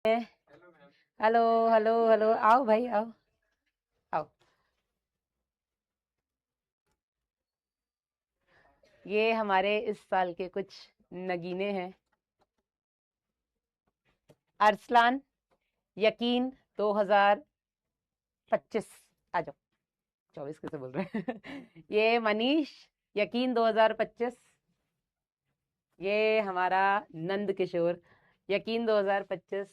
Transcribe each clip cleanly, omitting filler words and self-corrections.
Hello hello hello, आओ भाई आओ आओ। ये हमारे इस साल के कुछ नगीने हैं। अरसलान यकीन 2025। आ जाओ। 24 कैसे बोल रहे हैं? ये मनीष यकीन 2025। ये हमारा नंद किशोर यकीन 2025।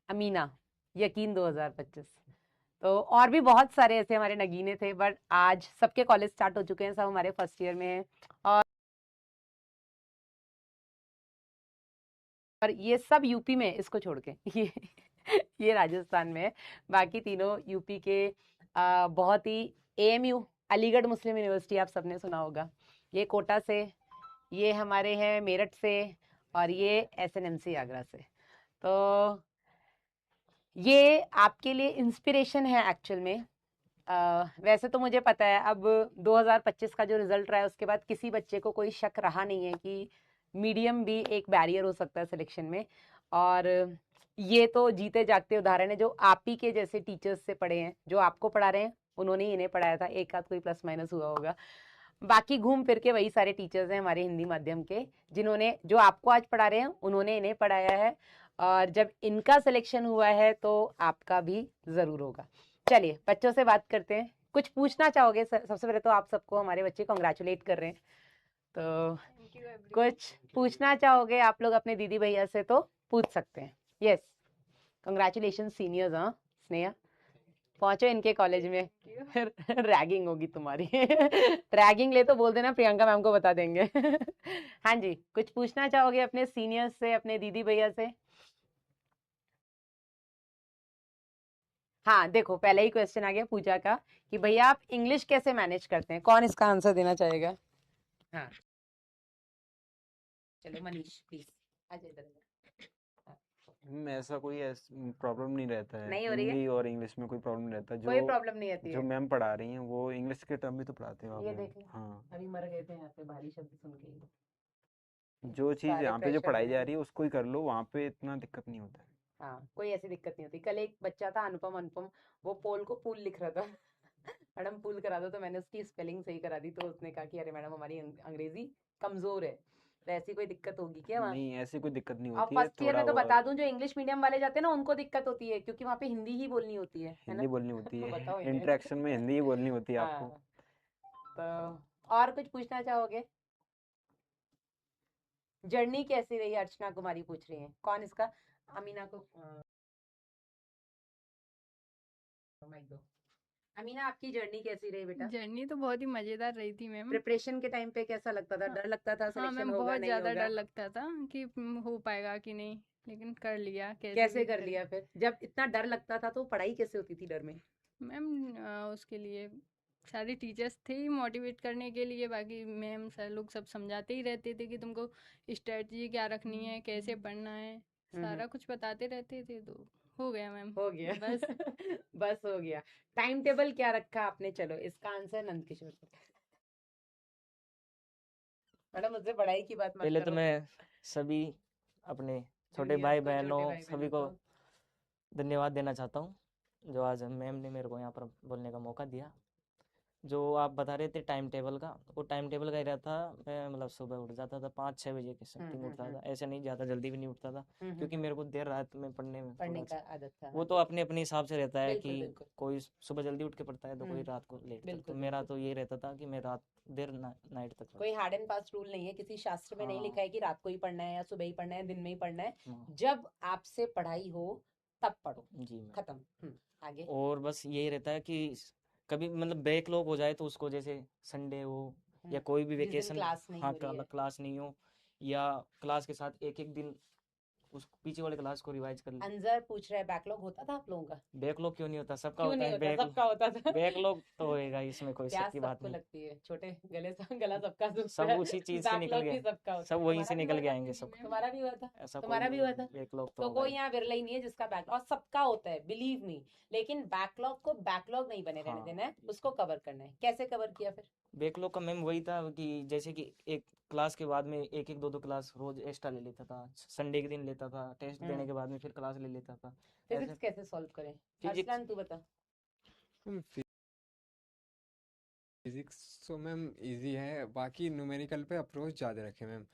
अमीना यकीन 2025। तो और भी बहुत सारे ऐसे हमारे नगीने थे, बट आज सबके कॉलेज स्टार्ट हो चुके हैं, सब हमारे फर्स्ट ईयर में हैं। और ये सब यूपी में, इसको छोड़ के ये राजस्थान में है। बाकी तीनों यूपी के बहुत ही एएमयू अलीगढ़ मुस्लिम यूनिवर्सिटी आप सबने सुना होगा। ये कोटा से, ये हमारे हैं मेरठ से, और ये एसएनएमसी आगरा से। तो ये आपके लिए इंस्पिरेशन है एक्चुअल में। वैसे तो मुझे पता है अब 2025 का जो रिजल्ट रहा है उसके बाद किसी बच्चे को कोई शक रहा नहीं है कि मीडियम भी एक बैरियर हो सकता है सिलेक्शन में। और ये तो जीते जागते उदाहरण है जो आप ही के जैसे टीचर्स से पढ़े हैं, जो आपको पढ़ा रहे हैं उन्होंने ही इन्हें पढ़ाया था, एक आध कोई प्लस माइनस हुआ होगा। बाकी घूम फिर के वही सारे टीचर्स हैं हमारे हिंदी माध्यम के, जिन्होंने जो आपको आज पढ़ा रहे हैं उन्होंने इन्हें पढ़ाया है। और जब इनका सिलेक्शन हुआ है तो आपका भी जरूर होगा। चलिए बच्चों से बात करते हैं। कुछ पूछना चाहोगे? सबसे पहले तो आप सबको हमारे बच्चे कॉन्ग्रेचुलेट कर रहे हैं, तो कुछ पूछना चाहोगे आप लोग अपने दीदी भैया से तो पूछ सकते हैं। Yes, congratulation seniors. हाँ स्नेहा, पहुंचो इनके कॉलेज में। रैगिंग होगी तुम्हारी। रैगिंग ले तो बोल देना, प्रियंका मैम को बता देंगे। हाँ जी, कुछ पूछना चाहोगे अपने सीनियर्स से, अपने दीदी भैया से? हाँ देखो, पहले ही क्वेश्चन आ गया पूजा का कि भैया आप इंग्लिश कैसे मैनेज करते हैं। कौन इसका आंसर देना चाहेगा? हाँ चलो मनीष प्लीज आ जाओ इधर। हाँ, ऐसा कोई प्रॉब्लम नहीं रहता है, नहीं हो रही है? हिंदी और इंग्लिश में कोई प्रॉब्लम नहीं रहता। जो कोई प्रॉब्लम नहीं आती जो है। मैम पढ़ा रही हैं वो इंग्लिश के टर्म भी तो पढ़ाते हो आप ये मैम। देख लो, हाँ, अभी मर गए थे यहाँ पे भारी शब्द सुन के। जो चीज़ सारे यहाँ पे जो प्रेशर पढ़ाई में। जा रही है उसको ही कर लो, वहाँ पे इतना दिक्कत नहीं होता है। हाँ कोई ऐसी दिक्कत नहीं होती। कल एक बच्चा था अनुपम, अनुपम वो पोल को पूल लिख रहा था। मैडम पूल करा दो, तो मैंने उसकी स्पेलिंग सही करा दी, तो उसने कहा कि अरे मैडम हमारी अंग्रेजी कमजोर है। तो ऐसी कोई दिक्कत होगी क्या वहाँ? नहीं, ऐसी कोई दिक्कत नहीं और होती है, फर्स्ट ईयर थोड़ा में तो बहुत बता दूं, जो इंग्लिश मीडियम वाले जाते हैं ना उनको दिक्कत होती है, क्योंकि वहाँ पे हिंदी ही बोलनी होती है ना? हिंदी बोलनी होती तो है। बताओ इन्हें। इंटरेक्शन में हिंदी ही बोलनी होती है आपको। हाँ, तो और कुछ पूछना चाहोगे? जर्नी कैसी रही? अर्चना कुमारी पूछ रही है। कौन इसका? अमीना को माइक दो। अमीना आपकी जर्नी कैसी रही बेटा? जर्नी तो बहुत ही मजेदार रही थी मैम। प्रिपरेशन के टाइम पे कैसा लगता था? हाँ, डर लगता था हाँ सिलेक्शन मैम, होगा बहुत नहीं ज्यादा होगा? डर लगता था कि हो पाएगा कि नहीं, लेकिन कर लिया कैसे कैसे भी कर कर। लिया फिर? जब इतना डर लगता था तो पढ़ाई कैसे होती थी डर में? मैम उसके लिए सारे टीचर्स थे ही मोटिवेट करने के लिए, बाकी मैम सर लोग सब समझाते ही रहते थे कि तुमको स्ट्रेटजी क्या रखनी है, कैसे पढ़ना है, हम्म, सारा कुछ बताते रहते थे, तो हो गया मैम। हो गया। बस। बस हो गया। टाइम टेबल क्या रखा आपने? चलो इसका आंसर नंद किशोर को। मैडम मुझसे पढ़ाई की बात मत पहले तो करो। मैं सभी अपने छोटे जूनियर्स भाई को, छोटे बहनों भाई सभी बहनों को को। धन्यवाद देना चाहता हूँ, जो आज मैम ने मेरे को यहाँ पर बोलने का मौका दिया। जो आप बता रहे थे टाइम टेबल का, वो टाइम टेबल का ही रहता। मैं मतलब सुबह उठ जाता था 5-6 बजे के समथिंग उठता था, ऐसे नहीं ज़्यादा जल्दी भी नहीं उठता था, क्योंकि मेरे को देर रात में पढ़ने में पढ़ने थोड़ा का सा आदत था। वो हाँ तो जी, अपने अपने हिसाब से रहता है कि बिल्कुल बिल्कुल। कोई सुबह जल्दी उठ के पढ़ता है तो कोई रात को लेट तक। तो बिल्कुल मेरा बिल्कुल। तो ये रहता था कि मैं रात देर नाइट तक कोई पढ़ता। हार्ड एंड फास्ट रूल नहीं है, किसी शास्त्र में नहीं हाँ। लिखा है कि रात को ही पढ़ना है या सुबह ही पढ़ना है, दिन में ही पढ़ना है। हाँ। जब आपसे पढ़ाई हो तब पढ़ो। जी मैम। खत्म। आगे। और बस यही रहता है कि कभी मतलब बैकलॉग हो जाए तो उसको, जैसे संडे हो या कोई भी जिस दिन वेकेशन, क्लास नहीं हाँ हो रही है। क्लास नहीं हो, या क्लास के साथ एक एक दिन उस पीछे वाले क्लास को रिवाइज कर ले। अंजर पूछ रहा है बैकलॉग होता था आप लोगों का? बैकलॉग क्यों नहीं होता? सबका क्यों होता नहीं है होता? बैकलॉग। सबका होता था। बैकलॉग तो होएगा, इसमें कोई शक प्यास की बात सबको नहीं। लगती है, छोटे गले से गला सबका सूखता सब है। उसी चीज से निकल बैकलॉग भी गए, सबका होता सब है। वहीं तुम्हारा से भी निकल हुआ के था? आएंगे सब। तुम्हारा भी हुआ था? ऐसा कोई तुम्हारा भी हुआ था? बैकलॉग तो तो होगा कोई ही। यहाँ विरला ही नहीं है जिसका बैकलॉग, और सबका होता है बिलीव मी। लेकिन बैकलॉग को बैकलॉग नहीं बने रहने हाँ। देना है, उसको कवर करना है। कैसे कवर किया फिर? बैकलॉग का मैम वही था कि जैसे कि एक क्लास के बाद में एक एक दो दो क्लास रोज एक्स्ट्रा ले लेता था, संडे के दिन लेता था, टेस्ट देने हम्म। के बाद में फिर क्लास ले लेता था। फिजिक्स ऐसे कैसे सॉल्व करें? फिजिक्स अरसलान तू बता। मैम फिजिक्स तो मैम इजी है, बाकी न्यूमेरिकल पे अप्रोच ज़्यादा रखे मैम।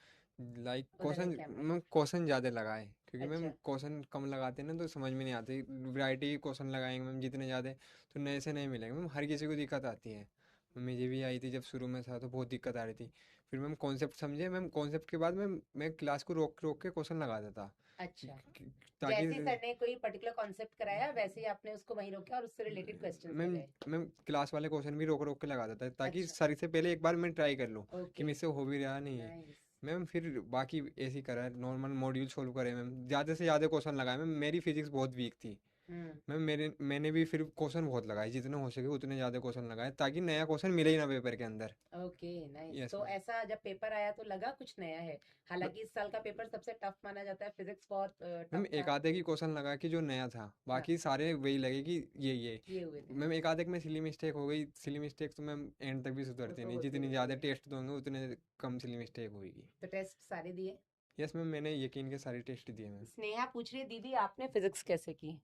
लाइक उधर है क्वेश्चन कैमरा। मैम, क्वेश्चन ज़्यादा लगाए, क्योंकि मैम अच्छा। क्वेश्चन कम लगाते हैं ना तो समझ में नहीं आती। वैरायटी क्वेश्चन लगाएंगे मैम जितने ज़्यादा, तो नए से नए मिलेंगे मैम। हर किसी को दिक्कत आती है, मुझे भी आई थी जब शुरू में था तो बहुत दिक्कत आ रही थी। फिर मैम कॉन्सेप्ट समझे मैम, कॉन्सेप्ट के बाद मैं क्लास को रोक रोक के क्वेश्चन लगा देता, अच्छा, ताकि जैसे सर ने कोई पर्टिकुलर कॉन्सेप्ट कराया वैसे ही आपने उसको वहीं रोका और उससे रिलेटेड क्वेश्चंस मैम लगाए। मैम क्लास वाले क्वेश्चन भी रोक रोक के लगा देता है, ताकि अच्छा। सर से पहले एक बार मैं ट्राई कर लूँ कि ओके, मुझसे हो भी रहा नहीं है। नाइस। मैम फिर बाकी ऐसे ही करा, नॉर्मल मॉड्यूल सोल्व करे मैम, ज़्यादा से ज़्यादा क्वेश्चन लगाए मैम। मेरी फिजिक्स बहुत वीक थी मैम, मैंने भी फिर क्वेश्चन बहुत लगाए, जितने हो सके उतने ज़्यादा क्वेश्चन लगाए, ताकि नया क्वेश्चन मिले ही ना पेपर के अंदर। Okay, nice. यस तो मैम। ऐसा जब पेपर आया तो लगा कुछ नया है? हालांकि इस साल का पेपर सबसे टफ माना जाता है, फिजिक्स बहुत मैम टफ एक था। आधे की क्वेश्चन लगा कि जो नया था, हाँ, बाकी सारे वही लगे कि ये ये हुए थे। मैम एक आधे में सिली मिस्टेक हो गई। सिली मिस्टेक तो मैम एंड तक भी वो सुधरती तो नहीं, होती जितनी रहती ज़्यादा है। टेस्ट दोगे उतने कम सिली मिस्टेक होगी। तो टेस्ट सारे दिए? यस मैम, मैंने यकीन के सारे टेस्ट दिए मैम। स्नेहा पूछ रही है, दीदी आपने फिजिक्स कैसे की?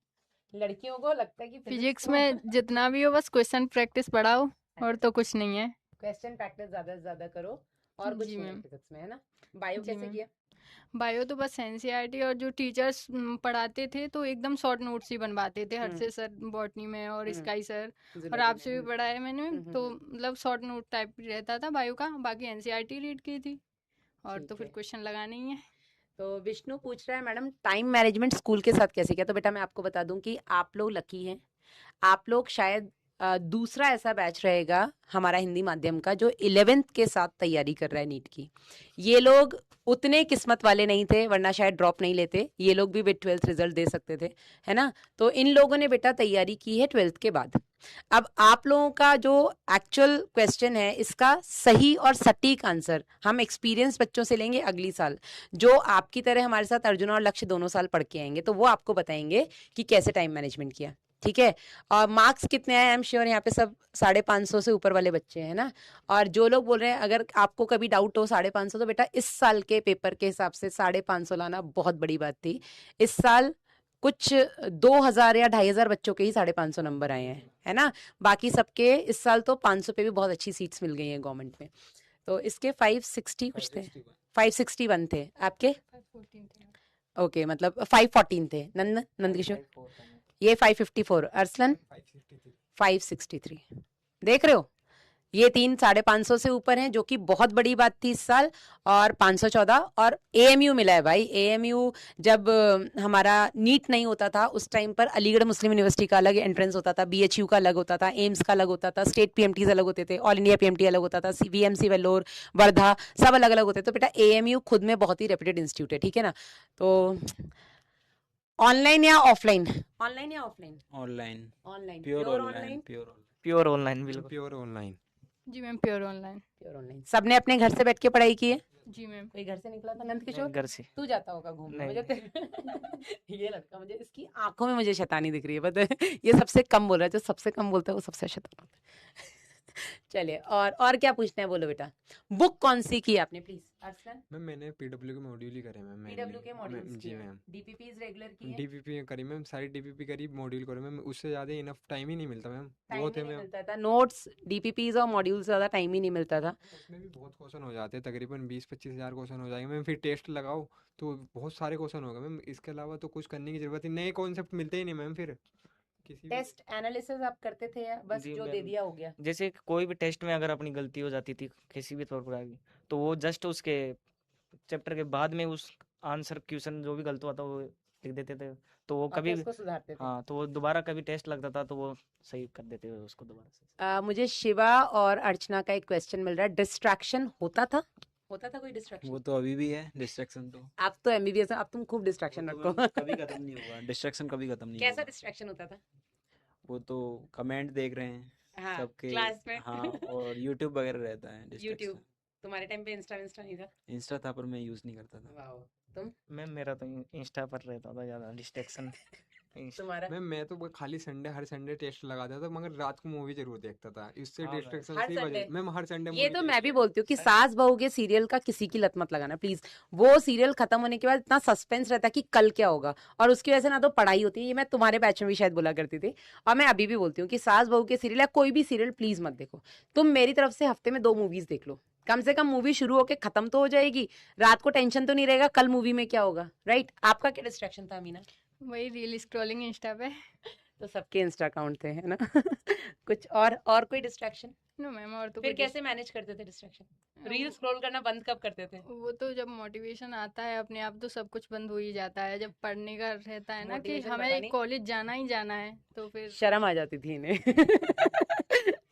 लड़कियों को लगता है कि फिजिक्स को में जितना भी हो बस क्वेश्चन प्रैक्टिस बढ़ाओ, और तो कुछ नहीं है। क्वेश्चन प्रैक्टिस ज्यादा से ज्यादा करो और कुछ जी नहीं है मैम। फिजिक्स में, है ना? बायो जी कैसे मैम। किया? बायो तो बस एनसीईआरटी, और जो टीचर्स पढ़ाते थे तो एकदम शॉर्ट नोट्स ही बनवाते थे, हर्षे सर बॉटनी में और हम्म, स्काई सर, और जुलॉजी आपसे में। भी पढ़ा है मैंने, हम्म, तो मतलब शॉर्ट नोट टाइप रहता था बायो का। बाकी एनसीईआरटी रीड की थी, और ठीक तो फिर है। क्वेश्चन लगाने ही है। तो विष्णु पूछ रहा है, मैडम टाइम मैनेजमेंट स्कूल के साथ कैसे किया? तो बेटा मैं आपको बता दूं कि आप लोग लकी हैं। आप लोग शायद दूसरा ऐसा बैच रहेगा हमारा हिंदी माध्यम का जो 11th के साथ तैयारी कर रहा है नीट की। ये लोग उतने किस्मत वाले नहीं थे, वरना शायद ड्रॉप नहीं लेते। ये लोग भी 12th रिजल्ट दे सकते थे, है ना? तो इन लोगों ने बेटा तैयारी की है 12th के बाद। अब आप लोगों का जो एक्चुअल क्वेश्चन है, इसका सही और सटीक आंसर हम एक्सपीरियंस बच्चों से लेंगे अगली साल, जो आपकी तरह हमारे साथ अर्जुना और लक्ष्य दोनों साल पढ़ के आएंगे, तो वो आपको बताएंगे कि कैसे टाइम मैनेजमेंट किया। ठीक है? और मार्क्स कितने आए? आई एम श्योर यहाँ पे सब 550 से ऊपर वाले बच्चे हैं ना। और जो लोग बोल रहे हैं अगर आपको कभी डाउट हो 550, तो बेटा इस साल के पेपर के हिसाब से 550 लाना बहुत बड़ी बात थी। इस साल कुछ 2000 या 2500 बच्चों के ही 550 नंबर आए हैं, है ना? बाकी सबके इस साल तो 500 पे भी बहुत अच्छी सीट्स मिल गई हैं गवर्नमेंट में। तो इसके 560 कुछ थे, 561 थे आपके। 514 थे। ओके, मतलब 514 थे। नंदकिशोर ये 554, अरसलन 563। देख रहे हो, ये तीन 550 से ऊपर हैं, जो कि बहुत बड़ी बात थी इस साल। और 514 और एएमयू मिला है भाई। एएमयू जब हमारा नीट नहीं होता था उस टाइम पर अलीगढ़ मुस्लिम यूनिवर्सिटी का अलग एंट्रेंस होता था, बीएचयू का अलग होता था, एम्स का अलग होता था, स्टेट पीएमटीज अलग होते थे, ऑल इंडिया पीएमटी अलग होता था, वीएमसी वेल्लोर वर्धा सब अलग अलग होते थे। तो बेटा एएमयू खुद में बहुत ही रेप्यूटेड इंस्टीट्यूट है, ठीक है ना? तो ऑनलाइन या ऑफलाइन? ऑनलाइन या offline? Online, online, pure pure online, online. Pure pure online, बिल्कुल। Pure online. जी ma'am, pure online. Pure online. सबने अपने घर से बैठ के पढ़ाई की है? जी मैम। कोई घर से निकला था? नंद किशोर घर से तू जाता होगा घूमने, नहीं। मुझे ये लड़का, मुझे इसकी आंखों में मुझे शैतानी दिख रही है, पता है? ये सबसे कम बोल रहा है, जो सबसे कम बोलता है वो सबसे शैतान होता है। चलिए, और क्या पूछना है बोलो बेटा। बुक कौन सी की आपने प्लीज अरसलन? मैम मैंने पीडब्ल्यू के मॉड्यूल ही करे मैम, पीडब्ल्यू के मॉड्यूल्स जी किए, मैम। डीपीपीज रेगुलर किए? डीपीपी करी मैम, सारी डीपीपी करी, मॉड्यूल करे मैम। उससे ज़्यादा इनफ टाइम ही नहीं मिलता मैम। टाइम वो ही थे नहीं मैम, मिलता था, नोट्स डीपीपीज और मॉड्यूल से ज्यादा टाइम ही नहीं मिलता था। उसमें भी बहुत क्वेश्चन हो जाते हैं, तकरीबन 20-25 हज़ार क्वेश्चन हो जाएंगे मैम। फिर टेस्ट लगाओ तो बहुत सारे क्वेश्चन हो गए मैम। इसके अलावा तो कुछ करने की जरूरत ही, नए कॉन्सेप्ट मिलते ही नहीं मैम। फिर किसी भी टेस्ट एनालिसिस आप करते थे या बस जी जो दे मैम। दिया हो गया? जैसे कोई भी टेस्ट में अगर अपनी गलती हो जाती थी किसी भी प्रकार की, तो वो जस्ट उसके चैप्टर के बाद में उस आंसर क्वेश्चन जो भी गलत हुआ था वो लिख देते थे, तो वो और कभी फिर उसको सुधारते थे। हाँ, तो वो दोबारा कभी टेस्ट लगता था तो वो सही कर देते थे उसको दोबारा से। मुझे शिवा और अर्चना का एक क्वेश्चन मिल रहा है, डिस्ट्रैक्शन होता था? होता था कोई डिस्ट्रैक्शन? वो तो अभी भी है डिस्ट्रैक्शन तो। आप तो एमबीबीएस में, अब तुम खूब डिस्ट्रैक्शन वो तो रखो। मैम कभी खत्म नहीं होगा, डिस्ट्रैक्शन कभी खत्म नहीं कैसा होगा। डिस्ट्रैक्शन होता था? वो तो कमेंट देख रहे हैं हाँ, सबके। क्लास में। हाँ, और यूट्यूब वगैरह रहता है यूट्यूब। डिस्ट्रैक्शन। तुम्हारे टाइम पे इंस्टा नहीं था? इंस्टा था पर मैं यूज नहीं करता था। वाओ। तुम? मैम मेरा तो इंस्टा पर रहता था ज़्यादा डिस्ट्रैक्शन। तुम्हारा? मैं तो वो खाली संडे हर संडे टेस्ट लगाता था, मगर रात को मूवी जरूर देखता था, इससे हाँ मैम। डिस्ट्रैक्शन हर से ही संडे? वजह मैम हर संडे ये मूवी तो मैं भी टेस्ट। बोलती हूँ कि सास बहू के सीरियल का किसी की लत मत लगाना प्लीज। वो सीरियल खत्म होने के बाद इतना सस्पेंस रहता है कि कल क्या होगा, और उसकी वजह से ना तो पढ़ाई होती है। ये मैं तुम्हारे बैच में भी शायद बोला करती थी, और मैं अभी भी बोलती हूँ कि सास बहू के सीरियल या कोई भी सीरियल प्लीज मत देखो। तुम मेरी तरफ से हफ्ते में 2 मूवीज देख लो, कम से कम मूवी शुरू होके खत्म तो हो जाएगी, रात को टेंशन तो नहीं रहेगा कल मूवी में क्या होगा, राइट? आपका क्या डिस्ट्रैक्शन था अमीना? वही रील स्क्रॉलिंग इंस्टा पे। तो सबके इंस्टा अकाउंट थे, है ना? कुछ और कोई डिस्ट्रैक्शन? नो मैम, और तो फिर कोई कैसे मैनेज करते थे डिस्ट्रैक्शन? रील वो स्क्रॉल करना बंद कब करते थे? वो तो जब मोटिवेशन आता है अपने आप तो सब कुछ बंद हो ही जाता है। जब पढ़ने का रहता है ना कि मोटिवेशन पता हमें नहीं, कॉलेज जाना ही जाना है तो फिर शर्म आ जाती थी इन्हें।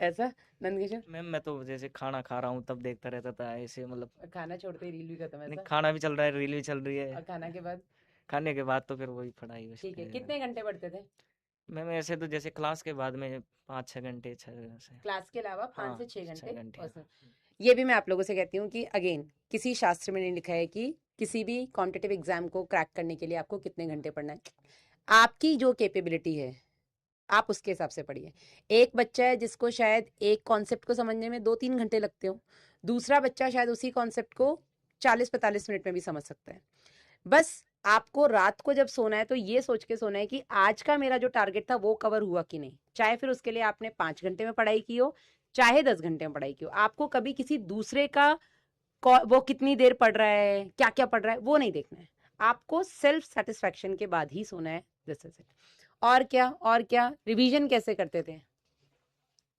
ऐसा नंदकिशोर? मैम मैं तो जैसे खाना खा रहा हूँ तब देखता रहता था ऐसे, मतलब खाना छोड़ते ही रील भी खत्म, नहीं, ऐसा? खाना भी चल रहा है, रील भी चल रही और है, खाना के बाद? खाने के बाद तो फिर वही पढ़ाई बस ठीक है, रहेगा। कितने घंटे पढ़ते थे मैम ऐसे तो जैसे क्लास के बाद में 5-6 घंटे 6 से। क्लास के अलावा? 5 हाँ से 6 6 घंटे घंटे। पर्सनल। ये भी मैं आप लोगों से कहती हूँ कि अगेन किसी शास्त्र में नहीं लिखा है कि किसी भी कॉम्पिटिटिव एग्जाम को क्रैक करने के लिए आपको कितने घंटे पढ़ना है। आपकी जो कैपेबिलिटी है आप उसके हिसाब से पढ़िए। एक बच्चा है जिसको शायद एक कॉन्सेप्ट को समझने में 2-3 घंटे लगते हो, दूसरा बच्चा शायद उसी कॉन्सेप्ट को 40-45 मिनट में भी समझ सकता है। बस आपको रात को जब सोना है तो ये सोच के सोना है कि आज का मेरा जो टारगेट था वो कवर हुआ कि नहीं, चाहे फिर उसके लिए आपने 5 घंटे में पढ़ाई की हो चाहे 10 घंटे में पढ़ाई की हो। आपको कभी किसी दूसरे का वो कितनी देर पढ़ रहा है क्या क्या पढ़ रहा है वो नहीं देखना है, आपको सेल्फ सेटिस्फेक्शन के बाद ही सोना है। This is it. और क्या रिवीजन कैसे करते थे?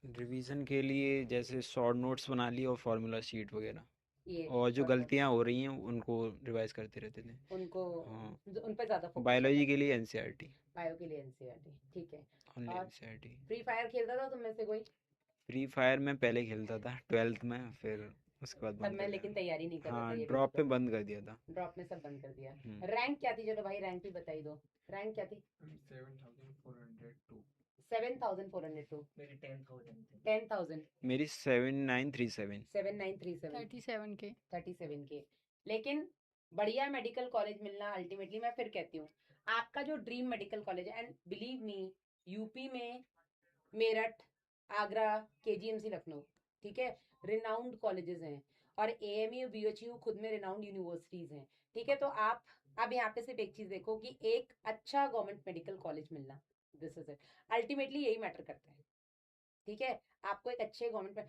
रिवीजन के लिए जैसे शॉर्ट नोट्स बना लिए और फॉर्मूला शीट वगैरह, ये और जो short notes, गलतियां हो रही हैं उनको रिवाइज करते रहते थे। उनको हाँ, उन पर ज्यादा फोकस बायोलॉजी के लिए एनसीईआरटी, बायो के लिए एनसीईआरटी, ठीक है। ओनली और एनसीईआरटी। फ्री फायर खेलता था तुम में से कोई? फ्री फायर में पहले खेलता था 12th में, फिर उसके बाद तब बंद मैं कर लेकिन दिया। तैयारी नहीं कर रहा था, हाँ, ये भी ड्रॉप पे बताओ। बंद कर दिया था। ड्रॉप में सब बंद कर दिया। हम्म। रैंक क्या थी? चलो भाई रैंक भी बताई दो, रैंक क्या थी? 7402। 7402। मेरी 10,000 थी। 10,000। मेरी 7937। 7937। 37 के। 37 के। लेकिन बढ़िया मेडिकल कॉलेज मिलना अल्टीमेटली, मैं फिर कहती हूँ, आपका जो ड्रीम मेडिकल कॉलेज है, एंड बिलीव मी यूपी में मेरठ, आगरा, केजीएमसी, लखनऊ, ठीक है, रिनाउंड कॉलेजेस हैं, और एएमयू बीएचयू खुद में रिनाउंड यूनिवर्सिटीज हैं, ठीक है। तो आप अब यहाँ पे सिर्फ एक चीज देखो कि एक अच्छा गवर्नमेंट मेडिकल कॉलेज मिलना, दिस इज इट, अल्टीमेटली यही मैटर करता है, ठीक है। आपको एक अच्छे गवर्नमेंट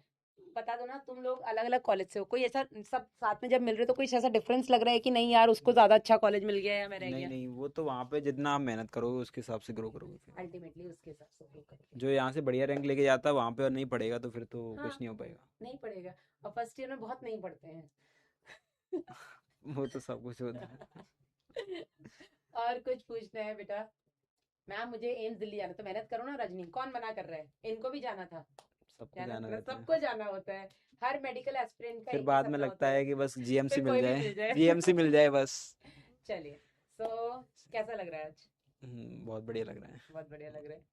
बता दो ना, तुम लोग अलग अलग कॉलेज से हो, कोई ऐसा सब साथ में जब मिल रहे हो तो कोई ऐसा डिफरेंस लग रहा है कि नहीं यार उसको ज्यादा अच्छा कॉलेज मिल गया या मैं रह नहीं गया? नहीं, वो तो वहाँ पे जितना आप मेहनत करोगे उसके हिसाब से ग्रो करोगे फिर। अल्टीमेटली उसके हिसाब से ग्रो करोगे। जो यहाँ से बढ़िया रैंक लेके जाता है वहाँ पे और नहीं पढ़ेगा तो फिर तो हाँ, कुछ नहीं हो पाएगा। नहीं पड़ेगा, और फर्स्ट ईयर में बहुत नहीं पढ़ते हैं। वो तो सब कुछ होता है। और कुछ पूछना है बेटा? मैम मुझे एम्स दिल्ली जाना, तो मेहनत करो ना रजनी, कौन मना कर रहा है? इनको भी जाना था, सबको जाना जाना था, रहता है। सबको जाना होता है, हर मेडिकल एस्पिरेंट का फिर एक ही बाद में सपना लगता होता है कि बस जीएमसी फिर मिल कोई भी जाए, मिल जाए। जीएमसी मिल जाए बस। चलिए, सो कैसा लग रहा है आज? बहुत बढ़िया लग रहा है। बहुत बढ़िया लग रहा है।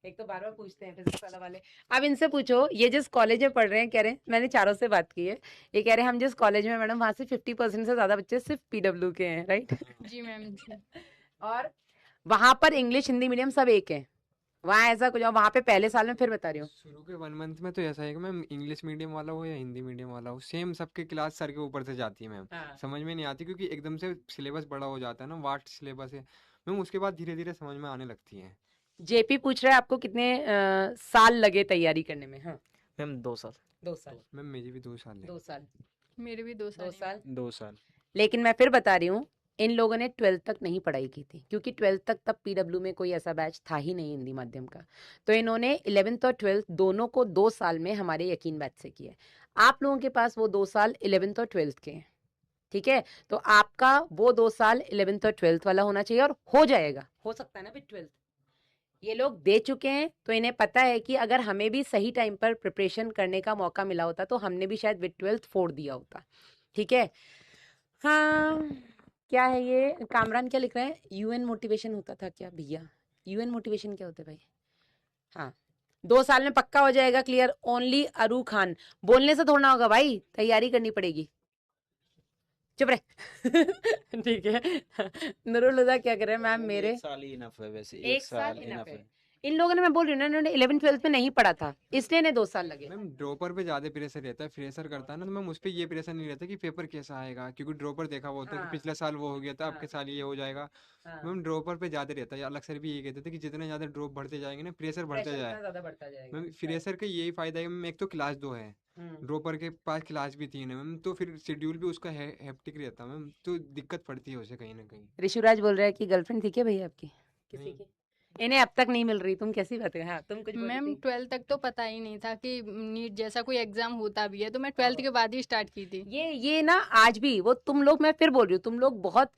एक तो बार बार पूछते हैं फिजिक्स वाला वाले। अब इनसे पूछो, ये जिस कॉलेज में पढ़ रहे हैं, कह रहे हैं, मैंने चारों से बात की है, ये कह रहे हैं हम जिस कॉलेज में मैडम वहाँ से 50% से ज्यादा बच्चे सिर्फ पीडब्ल्यू के हैं, राइट? जी मैम जी। और वहां पर इंग्लिश हिंदी मीडियम सब एक है, वहाँ ऐसा कुछ, वहाँ पे पहले साल में, फिर बता रही हूँ, शुरू के 1 मंथ में तो ऐसा है कि मैम इंग्लिश मीडियम वाला हो या हिंदी मीडियम वाला हो, सेम सबके क्लास सर के ऊपर से जाती है मैम। हाँ, समझ में नहीं आती क्योंकि एकदम से सिलेबस बड़ा हो जाता है ना, वास्ट सिलेबस है मैम, उसके बाद धीरे धीरे समझ में आने लगती है। जेपी पूछ रहा है आपको कितने साल लगे तैयारी करने में? हाँ, मैम 2 साल। 2 साल। मैम मेरी भी 2 साल है। 2 साल। मेरे भी 2 साल 2 ही साल। 2 साल। लेकिन मैं फिर बता रही हूँ, इन लोगों ने 12th तक नहीं पढ़ाई की थी, क्योंकि 12th तक तब पीडब्ल्यू में कोई ऐसा बैच था ही नहीं हिंदी माध्यम का, तो इन्होंने 11th और 12th दोनों को 2 साल में हमारे यकीन बैच से किया है। आप लोगों के पास वो 2 साल 11th और 12th के हैं, ठीक है, तो आपका वो 2 साल 11th और 12th वाला होना चाहिए, और हो जाएगा, हो सकता है ना भी 12th ये लोग दे चुके हैं, तो इन्हें पता है कि अगर हमें भी सही टाइम पर प्रिपरेशन करने का मौका मिला होता तो हमने भी शायद विद 12th फोड़ दिया होता, ठीक है। हाँ, क्या है ये? कामरान क्या लिख रहा है? यूएन मोटिवेशन होता था क्या भैया? यूएन मोटिवेशन क्या होता है भाई? हाँ, 2 साल में पक्का हो जाएगा क्लियर। ओनली अरू खान, बोलने से थोड़ा होगा भाई, तैयारी करनी पड़ेगी। चुप रहे। ठीक है। नूरुल हुदा क्या कर रहे हैं मैम मैम मेरे? एक साल ही इनफ है, वैसे एक एक साल साल इनफ इनफ है। है। इन लोगों ने, मैं बोल रही हूँ ना, इन्होंने 11th 12th में नहीं पढ़ा था, इसलिए इन्हें 2 साल लगे। मैम ड्रॉपर पे ज़्यादा प्रेशर रहता है, फ्रेशर करता है ना, तो मैम उस पर ये प्रेशर नहीं रहता कि पेपर कैसा आएगा, क्योंकि ड्रॉपर देखा वो होता है कि हाँ पिछले साल वो हो गया था, हाँ आपके साल ये हो जाएगा। हाँ, मैम ड्रॉपर पे ज़्यादा रहता है, अलग सर भी यही कहते थे कि जितने ज़्यादा ड्रॉप बढ़ते जाएंगे ना, प्रेशर बढ़ता प्रेशर जाए। उतना ज्यादा बढ़ता जाएगा, मैम राइट। फ्रेशर का यही फ़ायदा है मैम, एक तो क्लास 2 है, हम्म। ड्रॉपर के पास क्लास भी 3 है मैम, तो फिर शेड्यूल भी उसका हेक्टिक रहता है मैम, तो दिक्कत पड़ती है उसे कहीं ना कहीं। ऋषुराज बोल रहा है कि गर्लफ्रेंड थी क्या भैया आपकी किसी नहीं। की? इन्हें अब तक नहीं मिल रही, तुम कैसी बात है? हाँ तुम कुछ बोल मैम रही थी। 12th तक तो पता ही नहीं था कि नीट जैसा कोई एग्जाम होता भी है, तो मैं 12th के बाद ही स्टार्ट की थी। ये ना आज भी वो तुम लोग, मैं फिर बोल रही हूँ, तुम लोग बहुत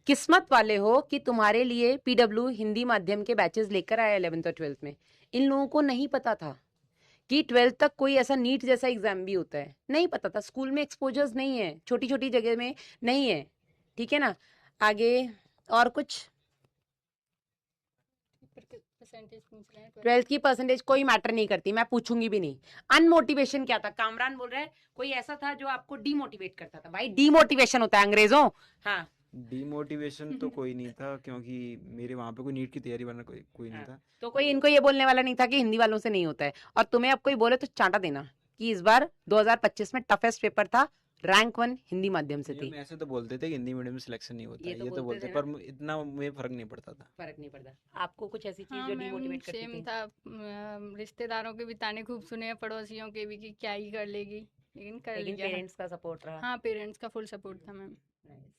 किस्मत वाले हो कि तुम्हारे लिए पीडब्ल्यू हिंदी माध्यम के बैचेस लेकर आया 11th और 12th में। इन लोगों को नहीं पता था कि 12th तक कोई ऐसा नीट जैसा एग्जाम भी होता है, नहीं पता था। स्कूल में एक्सपोजर्स नहीं है, छोटी छोटी जगह में नहीं है, ठीक है ना। आगे और कुछ? परसेंटेज पूछ रहे हैं 12th। 12th की परसेंटेज कोई मैटर नहीं करती, मैं पूछूंगी भी नहीं। अनमोटिवेशन क्या था? कामरान बोल रहा है कोई ऐसा था जो आपको डीमोटिवेट करता था। भाई डीमोटिवेशन होता है अंग्रेजों। हाँ डीमोटिवेशन तो कोई नहीं था, क्योंकि मेरे वहाँ पे कोई नीट की तैयारी वाला कोई कोई नहीं हाँ, था। तो कोई इनको ये बोलने वाला नहीं था कि हिंदी वालों से नहीं होता है। और तुम्हें अब कोई बोले तो चांटा देना कि इस बार 2025 में टफेस्ट पेपर था, रैंक 1 हिंदी माध्यम से नहीं, थी। हम ऐसे तो बोलते थे कि हिंदी मीडियम में सिलेक्शन नहीं होता ये है, तो ये तो बोलते बोलते, थे पर ना, इतना मुझे फर्क नहीं पड़ता था। फर्क नहीं पड़ता। आपको कुछ ऐसी चीज हाँ जो मैम डीमोटिवेट करती सेम थी? था। रिश्तेदारों के भी ताने खूब सुने हैं, पड़ोसियों के भी कि क्या ही कर लेगी, लेकिन कर लेकिन लिया। पेरेंट्स का सपोर्ट रहा। हाँ पेरेंट्स का फुल सपोर्ट था मैम। Nice.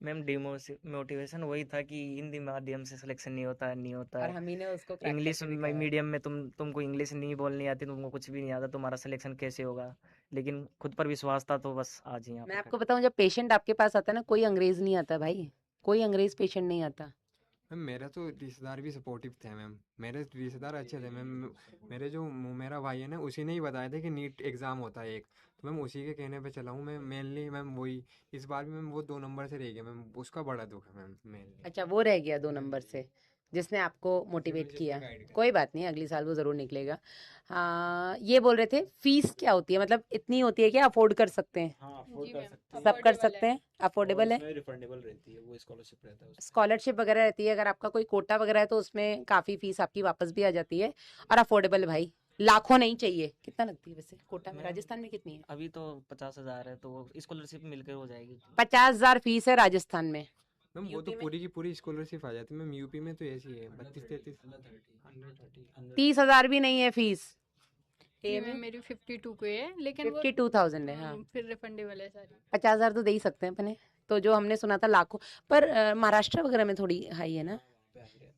मैम डिमोटिवेशन वही था कि हिंदी माध्यम से सिलेक्शन नहीं होता और है। हम ही ने उसको क्रैक इंग्लिश करके दिखाया है। मीडियम में तुमको इंग्लिश नहीं बोलनी आती, तुमको कुछ भी नहीं आता, तुम्हारा सिलेक्शन कैसे होगा? लेकिन खुद पर विश्वास था तो बस आज यहाँ मैं पर आपको बताऊं, जब पेशेंट आपके पास आता है ना, कोई अंग्रेज नहीं आता भाई, कोई अंग्रेज पेशेंट नहीं आता। मैम मेरा तो रिश्तेदार भी सपोर्टिव थे मैम, मेरे रिश्तेदार अच्छे थे मैम। मेरे जो मेरा भाई है ना, उसी ने ही बताया था कि नीट एग्ज़ाम होता है एक, तो मैम उसी के कहने पे चला हूँ मैं मेनली मैम। वही इस बार भी मैम वो 2 नंबर से रह गया मैम, उसका बड़ा दुख है मैम मेनली। अच्छा, वो रह गया 2 नंबर से, जिसने आपको मोटिवेट स्कॉलरशिप किया। में गाइड कोई कर। बात नहीं, अगली साल वो जरूर निकलेगा। हाँ, ये बोल रहे थे फीस क्या होती है, मतलब इतनी होती है क्या अफोर्ड कर सकते हैं? हाँ, अफोर्ड जी कर मैम सकते हैं। सब कर अफोर्डेबल सकते है। हैं, और अफोर्डेबल है। उसमें रिफंडेबल रहती है, वो स्कॉलरशिप रहता है उसमें। स्कॉलरशिप वगैरह रहती है, अगर आपका कोई कोटा वगैरह है तो उसमें काफी फीस आपकी वापस भी आ जाती है। और अफोर्डेबल है भाई, लाखों नहीं चाहिए। कितना लगती है वैसे कोटा में? मैम राजस्थान में कितनी है? अभी तो 50,000 है, तो स्कॉलरशिप मिलकर हो जाएगी। 50,000 फीस है राजस्थान में। मैम वो तो यूपी में पूरी की पूरी स्कॉलरशिप आ जाती है मैम, यूपी में तो ऐसी है 32-33 30,000 भी नहीं है फीस। जी ए मैम में मेरी 52 को है, लेकिन वो 52,000 है। हाँ, फिर रिफंडेबल है सारी। 50,000 तो दे ही सकते हैं अपने। तो जो हमने सुना था लाखों, पर महाराष्ट्र वगैरह में थोड़ी हाई है ना। हाँ, वहाँ पे हाई रहता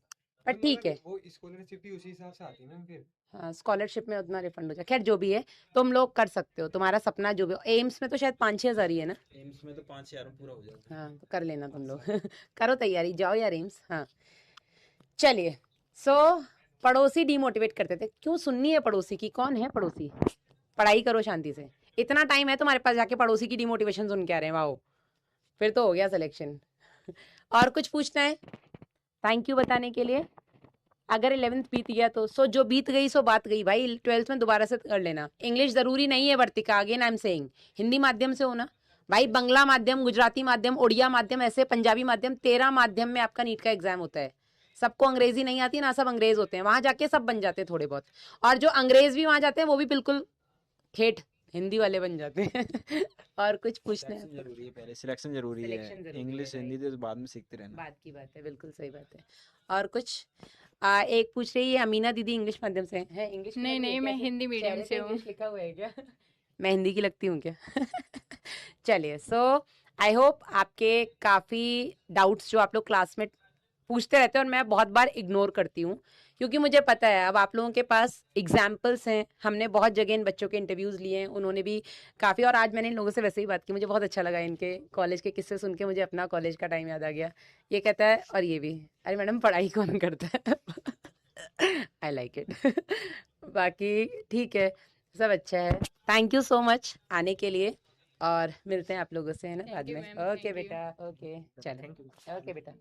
पर मैम, ठीक मगर है, वो स्कॉलरशिप भी उसी हिसाब से आती है मैम फिर। हाँ स्कॉलरशिप में उतना रिफंड हो जाए। खैर जो भी है, तुम लोग कर सकते हो, तुम्हारा सपना जो भी हो। एम्स में तो शायद 5-6 हज़ार ही है ना। है। एम्स में तो 5-6 में पूरा हो जाता है। हाँ तो कर लेना तुम 5 लोग। साल। करो तैयारी, जाओ यार एम्स। हाँ चलिए। सो पड़ोसी डिमोटिवेट करते थे, क्यों सुननी है पड़ोसी की? कौन है पड़ोसी? पढ़ाई करो शांति से। इतना टाइम है तुम्हारे पास, जाके पड़ोसी की डिमोटिवेशन सुन के आ रहे हैं, वाह, फिर तो हो गया सिलेक्शन। और कुछ पूछना है? थैंक यू बताने के लिए। अगर 11th बीत गया तो सो जो बीत गई सो बात गई भाई, 12th में दोबारा से कर लेना। इंग्लिश जरूरी नहीं है Vartika, again I am saying, Hindi माध्यम से होना भाई। बंगला माध्यम, गुजराती माध्यम, उड़िया माध्यम, ऐसे पंजाबी माध्यम, 13 माध्यम में आपका नीट का एग्जाम होता है। सबको अंग्रेजी नहीं आती ना, सब अंग्रेज होते हैं, वहां जाके सब बन जाते हैं थोड़े बहुत। और जो अंग्रेज भी वहां जाते हैं वो भी बिल्कुल ठेठ हिंदी वाले बन जाते हैं। और कुछ पूछना है सिलेक्शन आपको? जरूरी है, पहले सिलेक्शन जरूरी है। सिलेक्शन जरूरी है इंग्लिश भाई, हिंदी तो बाद में सीखते रहना। बात की बात है, बिल्कुल सही बात है। और कुछ? एक पूछ रही है अमीना दीदी, इंग्लिश माध्यम से है? इंग्लिश की नहीं लग रही है नहीं क्या? मैं हिंदी मीडियम चेहरे से पे हूँ। इंग्लिश लिखा हुआ है क्या? मैं हिंदी की लगती हूँ क्या? चलिए, सो आई होप आपके काफी डाउट्स जो आप लोग क्लास में पूछते रहते हैं और मैं बहुत बार इग्नोर करती हूँ, क्योंकि मुझे पता है अब आप लोगों के पास एग्जाम्पल्स हैं। हमने बहुत जगह इन बच्चों के इंटरव्यूज लिए हैं, उन्होंने भी काफ़ी, और आज मैंने इन लोगों से वैसे ही बात की, मुझे बहुत अच्छा लगा इनके कॉलेज के किस्से सुन के, मुझे अपना कॉलेज का टाइम याद आ गया। ये कहता है, और ये भी, अरे मैडम पढ़ाई कौन करता है? I like it. बाकी ठीक है, सब अच्छा है। थैंक यू सो मच आने के लिए, और मिलते हैं आप लोगों से, है ना, बाद थैंक यू में। Ma'am, okay thank you. बेटा, ओके चलो, थैंक यू। ओके बेटा।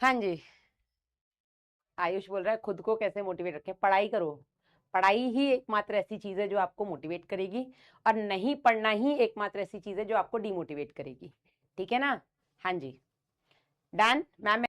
हाँ जी, आयुष बोल रहा है खुद को कैसे मोटिवेट रखें, पढ़ाई करो, पढ़ाई ही एकमात्र ऐसी चीज है जो आपको मोटिवेट करेगी, और नहीं पढ़ना ही एकमात्र ऐसी चीज है जो आपको डिमोटिवेट करेगी, ठीक है ना। हाँ जी, डन मैम।